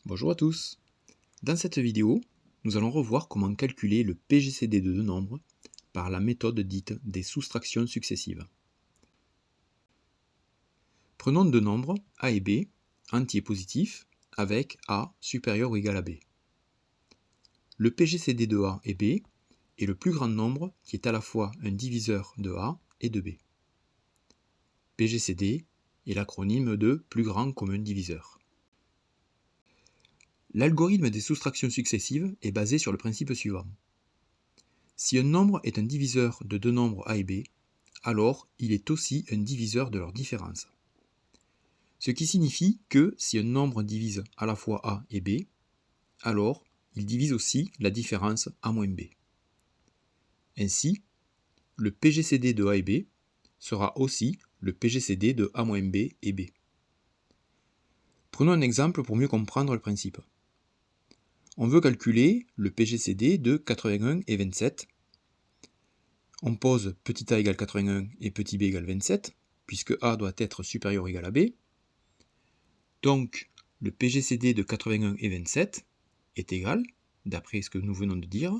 Bonjour à tous. Dans cette vidéo, nous allons revoir comment calculer le PGCD de deux nombres par la méthode dite des soustractions successives. Prenons deux nombres A et B, entiers positifs, avec A supérieur ou égal à B. Le PGCD de A et B est le plus grand nombre qui est à la fois un diviseur de A et de B. PGCD est l'acronyme de plus grand commun diviseur. L'algorithme des soustractions successives est basé sur le principe suivant. Si un nombre est un diviseur de deux nombres A et B, alors il est aussi un diviseur de leur différence. Ce qui signifie que si un nombre divise à la fois A et B, alors il divise aussi la différence A moins B. Ainsi, le PGCD de A et B sera aussi le PGCD de A moins B et B. Prenons un exemple pour mieux comprendre le principe. On veut calculer le PGCD de 81 et 27. On pose petit a égale 81 et petit b égale 27, puisque a doit être supérieur ou égal à b. Donc, le PGCD de 81 et 27 est égal, d'après ce que nous venons de dire,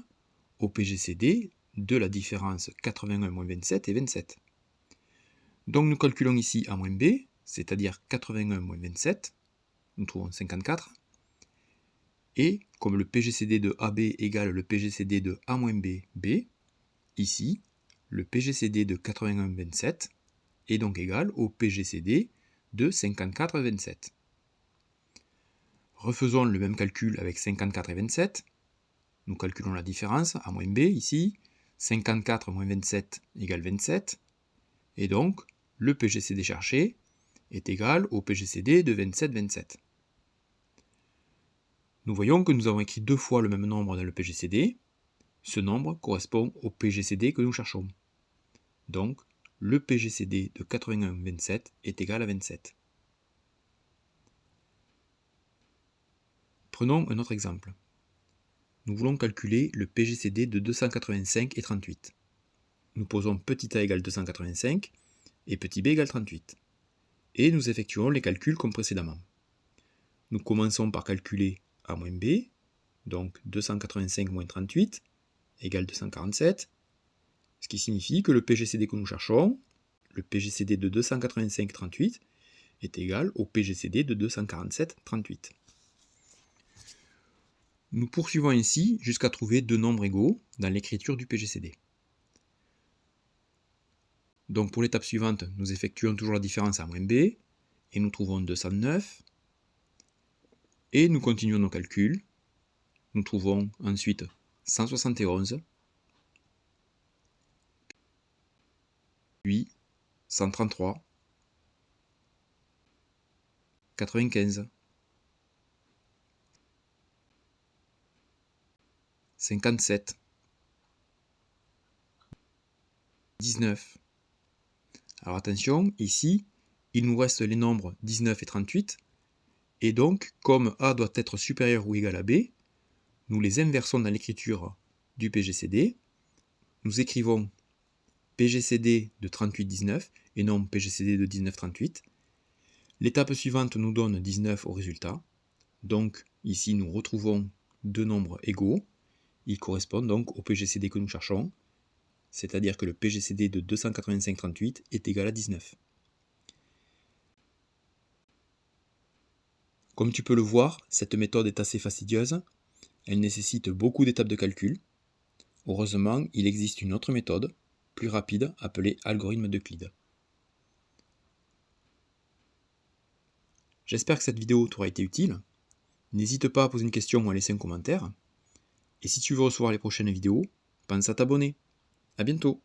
au PGCD de la différence 81 moins 27 et 27. Donc nous calculons ici a moins b, c'est-à-dire 81 moins 27, nous trouvons 54. Et comme le PGCD de AB égale le PGCD de A moins B, B, ici, le PGCD de 81,27 est donc égal au PGCD de 54,27. Refaisons le même calcul avec 54 et 27. Nous calculons la différence, A moins B ici. 54 moins 27 égale 27. Et donc, le PGCD cherché est égal au PGCD de 27,27. Nous voyons que nous avons écrit deux fois le même nombre dans le PGCD. Ce nombre correspond au PGCD que nous cherchons. Donc, le PGCD de 81,27 est égal à 27. Prenons un autre exemple. Nous voulons calculer le PGCD de 285 et 38. Nous posons petit a égale 285 et petit b égale 38. Et nous effectuons les calculs comme précédemment. Nous commençons par calculer a moins b, donc 285 moins 38 égale 247, ce qui signifie que le PGCD que nous cherchons, le PGCD de 285,38, est égal au PGCD de 247,38. Nous poursuivons ainsi jusqu'à trouver deux nombres égaux dans l'écriture du PGCD. Donc pour l'étape suivante, nous effectuons toujours la différence A moins B, et nous trouvons 209. Et nous continuons nos calculs. Nous trouvons ensuite 171, puis 133, 95, 57, 19. Alors attention, ici, il nous reste les nombres 19 et 38, et donc, comme A doit être supérieur ou égal à B, nous les inversons dans l'écriture du PGCD. Nous écrivons PGCD de 38,19 et non PGCD de 19,38. L'étape suivante nous donne 19 au résultat. Donc, ici, nous retrouvons deux nombres égaux. Ils correspondent donc au PGCD que nous cherchons, c'est-à-dire que le PGCD de 285,38 est égal à 19. Comme tu peux le voir, cette méthode est assez fastidieuse. Elle nécessite beaucoup d'étapes de calcul. Heureusement, il existe une autre méthode, plus rapide, appelée algorithme d'Euclide. J'espère que cette vidéo t'aura été utile. N'hésite pas à poser une question ou à laisser un commentaire. Et si tu veux recevoir les prochaines vidéos, pense à t'abonner. À bientôt.